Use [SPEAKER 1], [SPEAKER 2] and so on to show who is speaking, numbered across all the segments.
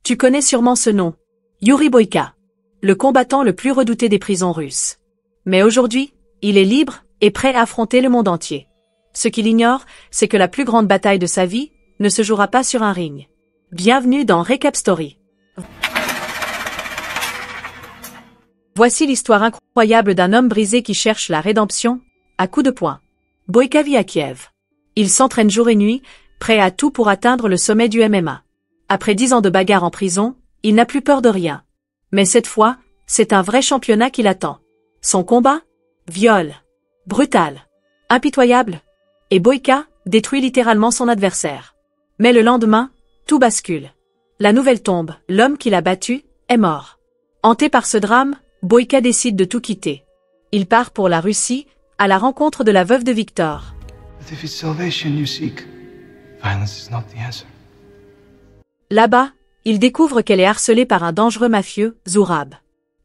[SPEAKER 1] Tu connais sûrement ce nom. Yuri Boyka. Le combattant le plus redouté des prisons russes. Mais aujourd'hui, il est libre et prêt à affronter le monde entier. Ce qu'il ignore, c'est que la plus grande bataille de sa vie ne se jouera pas sur un ring. Bienvenue dans Recap Story. Voici l'histoire incroyable d'un homme brisé qui cherche la rédemption, à coups de poing. Boyka vit à Kiev. Il s'entraîne jour et nuit, prêt à tout pour atteindre le sommet du MMA. Après 10 ans de bagarre en prison, il n'a plus peur de rien. Mais cette fois, c'est un vrai championnat qui l'attend. Son combat? Viol. Brutal. Impitoyable. Et Boyka détruit littéralement son adversaire. Mais le lendemain, tout bascule. La nouvelle tombe, l'homme qui l'a battu est mort. Hanté par ce drame, Boyka décide de tout quitter. Il part pour la Russie, à la rencontre de la veuve de Victor. Là-bas, il découvre qu'elle est harcelée par un dangereux mafieux, Zourab.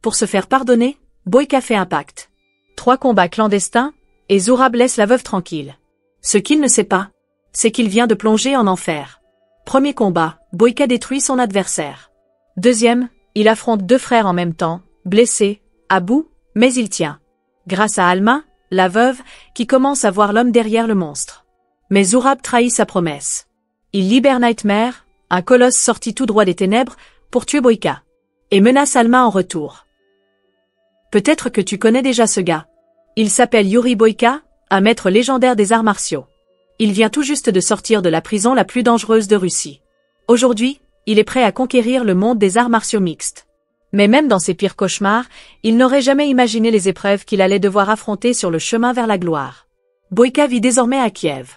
[SPEAKER 1] Pour se faire pardonner, Boyka fait un pacte. 3 combats clandestins, et Zourab laisse la veuve tranquille. Ce qu'il ne sait pas, c'est qu'il vient de plonger en enfer. Premier combat, Boyka détruit son adversaire. Deuxième, il affronte 2 frères en même temps, blessés, à bout, mais il tient. Grâce à Alma, la veuve, qui commence à voir l'homme derrière le monstre. Mais Zourab trahit sa promesse. Il libère Nightmare, un colosse sorti tout droit des ténèbres, pour tuer Boyka. Et menace Alma en retour. Peut-être que tu connais déjà ce gars. Il s'appelle Yuri Boyka, un maître légendaire des arts martiaux. Il vient tout juste de sortir de la prison la plus dangereuse de Russie. Aujourd'hui, il est prêt à conquérir le monde des arts martiaux mixtes. Mais même dans ses pires cauchemars, il n'aurait jamais imaginé les épreuves qu'il allait devoir affronter sur le chemin vers la gloire. Boyka vit désormais à Kiev.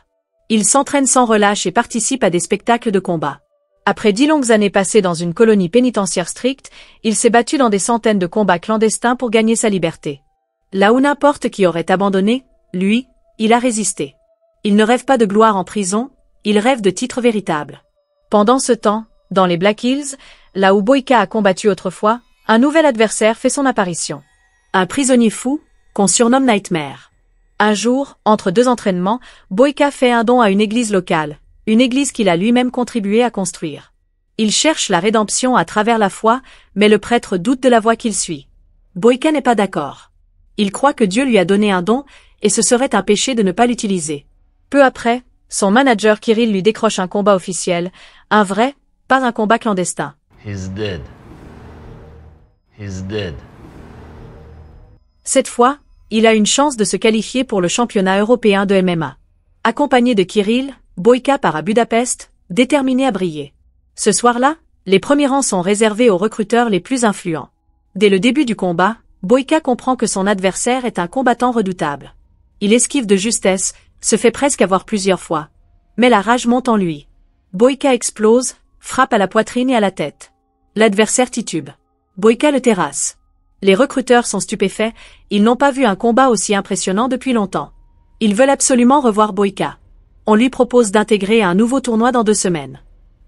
[SPEAKER 1] Il s'entraîne sans relâche et participe à des spectacles de combat. Après 10 longues années passées dans une colonie pénitentiaire stricte, il s'est battu dans des centaines de combats clandestins pour gagner sa liberté. Là où n'importe qui aurait abandonné, lui, il a résisté. Il ne rêve pas de gloire en prison, il rêve de titres véritables. Pendant ce temps, dans les Black Hills, là où Boyka a combattu autrefois, un nouvel adversaire fait son apparition. Un prisonnier fou, qu'on surnomme Nightmare. Un jour, entre 2 entraînements, Boyka fait un don à une église locale, une église qu'il a lui-même contribué à construire. Il cherche la rédemption à travers la foi, mais le prêtre doute de la voie qu'il suit. Boyka n'est pas d'accord. Il croit que Dieu lui a donné un don, et ce serait un péché de ne pas l'utiliser. Peu après, son manager Kirill lui décroche un combat officiel, un vrai, pas un combat clandestin.
[SPEAKER 2] He's dead. He's dead.
[SPEAKER 1] Cette fois, il a une chance de se qualifier pour le championnat européen de MMA. Accompagné de Kirill, Boyka part à Budapest, déterminé à briller. Ce soir-là, les premiers rangs sont réservés aux recruteurs les plus influents. Dès le début du combat, Boyka comprend que son adversaire est un combattant redoutable. Il esquive de justesse, se fait presque avoir plusieurs fois. Mais la rage monte en lui. Boyka explose, frappe à la poitrine et à la tête. L'adversaire titube. Boyka le terrasse. Les recruteurs sont stupéfaits, ils n'ont pas vu un combat aussi impressionnant depuis longtemps. Ils veulent absolument revoir Boyka. On lui propose d'intégrer un nouveau tournoi dans 2 semaines.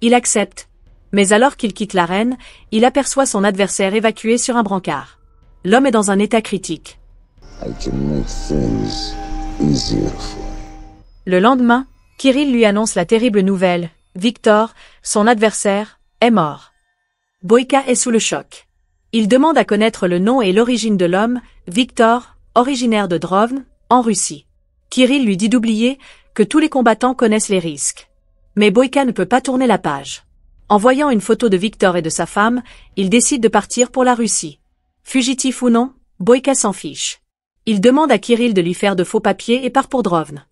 [SPEAKER 1] Il accepte. Mais alors qu'il quitte l'arène, il aperçoit son adversaire évacué sur un brancard. L'homme est dans un état critique. Le lendemain, Kirill lui annonce la terrible nouvelle. Victor, son adversaire, est mort. Boyka est sous le choc. Il demande à connaître le nom et l'origine de l'homme, Victor, originaire de Drovne, en Russie. Kirill lui dit d'oublier que tous les combattants connaissent les risques. Mais Boyka ne peut pas tourner la page. En voyant une photo de Victor et de sa femme, il décide de partir pour la Russie. Fugitif ou non, Boyka s'en fiche. Il demande à Kirill de lui faire de faux papiers et part pour Drovne.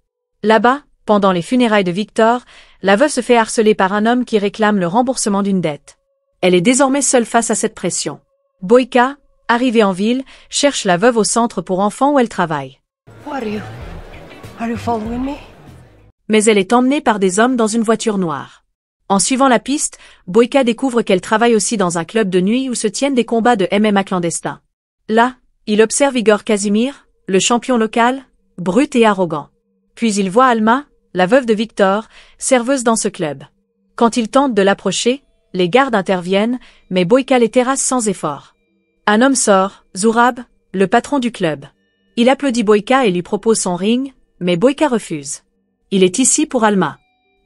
[SPEAKER 1] Là-bas, pendant les funérailles de Victor, la veuve se fait harceler par un homme qui réclame le remboursement d'une dette. Elle est désormais seule face à cette pression. Boyka, arrivé en ville, cherche la veuve au centre pour enfants où elle travaille. Mais elle est emmenée par des hommes dans une voiture noire. En suivant la piste, Boyka découvre qu'elle travaille aussi dans un club de nuit où se tiennent des combats de MMA clandestins. Là, il observe Igor Casimir, le champion local, brut et arrogant. Puis il voit Alma, la veuve de Victor, serveuse dans ce club. Quand il tente de l'approcher, les gardes interviennent, mais Boyka les terrasse sans effort. Un homme sort, Zourab, le patron du club. Il applaudit Boyka et lui propose son ring, mais Boyka refuse. Il est ici pour Alma.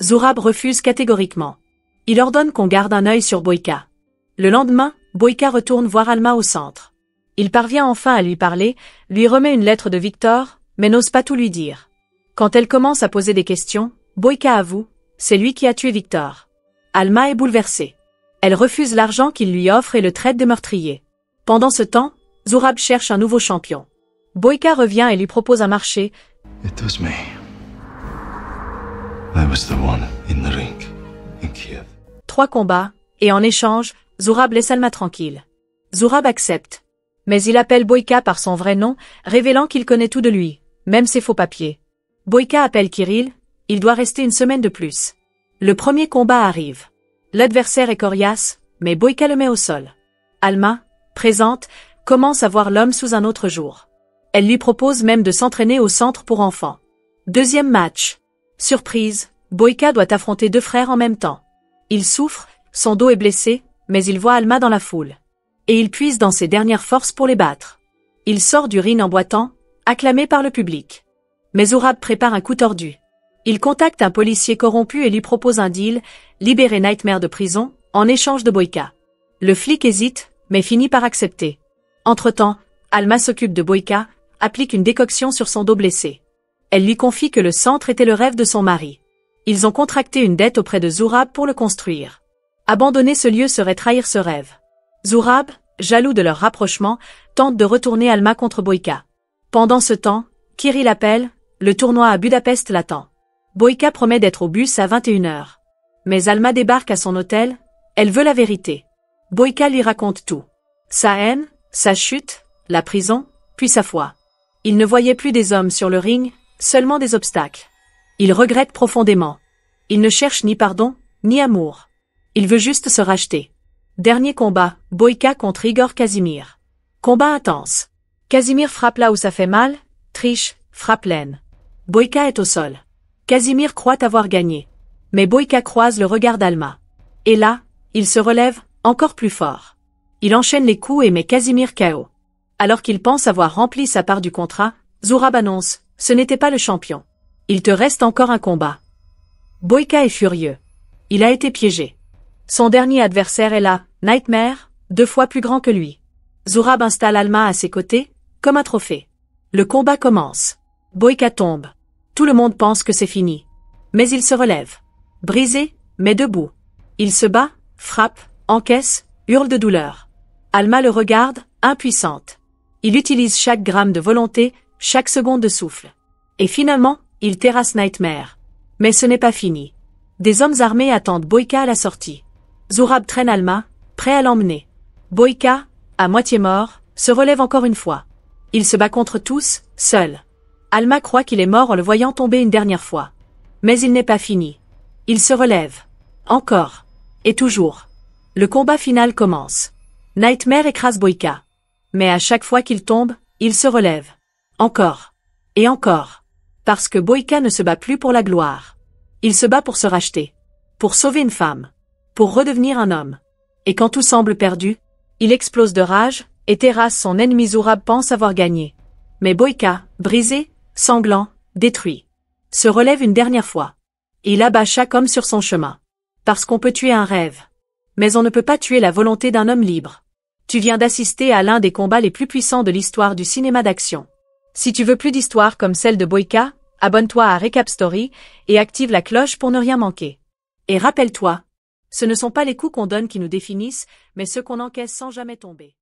[SPEAKER 1] Zourab refuse catégoriquement. Il ordonne qu'on garde un œil sur Boyka. Le lendemain, Boyka retourne voir Alma au centre. Il parvient enfin à lui parler, lui remet une lettre de Victor, mais n'ose pas tout lui dire. Quand elle commence à poser des questions, Boyka avoue, c'est lui qui a tué Victor. Alma est bouleversée. Elle refuse l'argent qu'il lui offre et le traite de meurtrier. Pendant ce temps, Zurab cherche un nouveau champion. Boyka revient et lui propose un marché.
[SPEAKER 3] It was me. I was the one in the ring in Kiev.
[SPEAKER 1] 3 combats, et en échange, Zurab laisse Alma tranquille. Zurab accepte. Mais il appelle Boyka par son vrai nom, révélant qu'il connaît tout de lui, même ses faux papiers. Boyka appelle Kirill, il doit rester une semaine de plus. Le premier combat arrive. L'adversaire est coriace, mais Boyka le met au sol. Alma, présente, commence à voir l'homme sous un autre jour. Elle lui propose même de s'entraîner au centre pour enfants. Deuxième match. Surprise, Boyka doit affronter 2 frères en même temps. Il souffre, son dos est blessé, mais il voit Alma dans la foule. Et il puise dans ses dernières forces pour les battre. Il sort du ring en boitant, acclamé par le public. Mais Zurab prépare un coup tordu. Il contacte un policier corrompu et lui propose un deal, libérer Nightmare de prison, en échange de Boyka. Le flic hésite, mais finit par accepter. Entre-temps, Alma s'occupe de Boyka, applique une décoction sur son dos blessé. Elle lui confie que le centre était le rêve de son mari. Ils ont contracté une dette auprès de Zurab pour le construire. Abandonner ce lieu serait trahir ce rêve. Zurab, jaloux de leur rapprochement, tente de retourner Alma contre Boyka. Pendant ce temps, Kirill appelle, le tournoi à Budapest l'attend. Boyka promet d'être au bus à 21h. Mais Alma débarque à son hôtel, elle veut la vérité. Boyka lui raconte tout. Sa haine, sa chute, la prison, puis sa foi. Il ne voyait plus des hommes sur le ring, seulement des obstacles. Il regrette profondément. Il ne cherche ni pardon, ni amour. Il veut juste se racheter. Dernier combat, Boyka contre Igor Casimir. Combat intense. Casimir frappe là où ça fait mal, triche, frappe laine. Boyka est au sol. Casimir croit avoir gagné. Mais Boyka croise le regard d'Alma. Et là, il se relève, encore plus fort. Il enchaîne les coups et met Casimir KO. Alors qu'il pense avoir rempli sa part du contrat, Zurab annonce, ce n'était pas le champion. Il te reste encore un combat. Boyka est furieux. Il a été piégé. Son dernier adversaire est là, Nightmare, 2 fois plus grand que lui. Zurab installe Alma à ses côtés, comme un trophée. Le combat commence. Boyka tombe. Tout le monde pense que c'est fini. Mais il se relève. Brisé, mais debout. Il se bat, frappe, encaisse, hurle de douleur. Alma le regarde, impuissante. Il utilise chaque gramme de volonté, chaque seconde de souffle. Et finalement, il terrasse Nightmare. Mais ce n'est pas fini. Des hommes armés attendent Boyka à la sortie. Zurab traîne Alma, prêt à l'emmener. Boyka, à moitié mort, se relève encore une fois. Il se bat contre tous, seul. Alma croit qu'il est mort en le voyant tomber une dernière fois. Mais il n'est pas fini. Il se relève. Encore. Et toujours. Le combat final commence. Nightmare écrase Boyka. Mais à chaque fois qu'il tombe, il se relève. Encore. Et encore. Parce que Boyka ne se bat plus pour la gloire. Il se bat pour se racheter. Pour sauver une femme. Pour redevenir un homme. Et quand tout semble perdu, il explose de rage, et terrasse son ennemi. Zurab pense avoir gagné. Mais Boyka, brisé, sanglant, détruit, se relève une dernière fois. Il abat chaque homme sur son chemin. Parce qu'on peut tuer un rêve. Mais on ne peut pas tuer la volonté d'un homme libre. Tu viens d'assister à l'un des combats les plus puissants de l'histoire du cinéma d'action. Si tu veux plus d'histoires comme celle de Boyka, abonne-toi à Recap Story et active la cloche pour ne rien manquer. Et rappelle-toi, ce ne sont pas les coups qu'on donne qui nous définissent, mais ceux qu'on encaisse sans jamais tomber.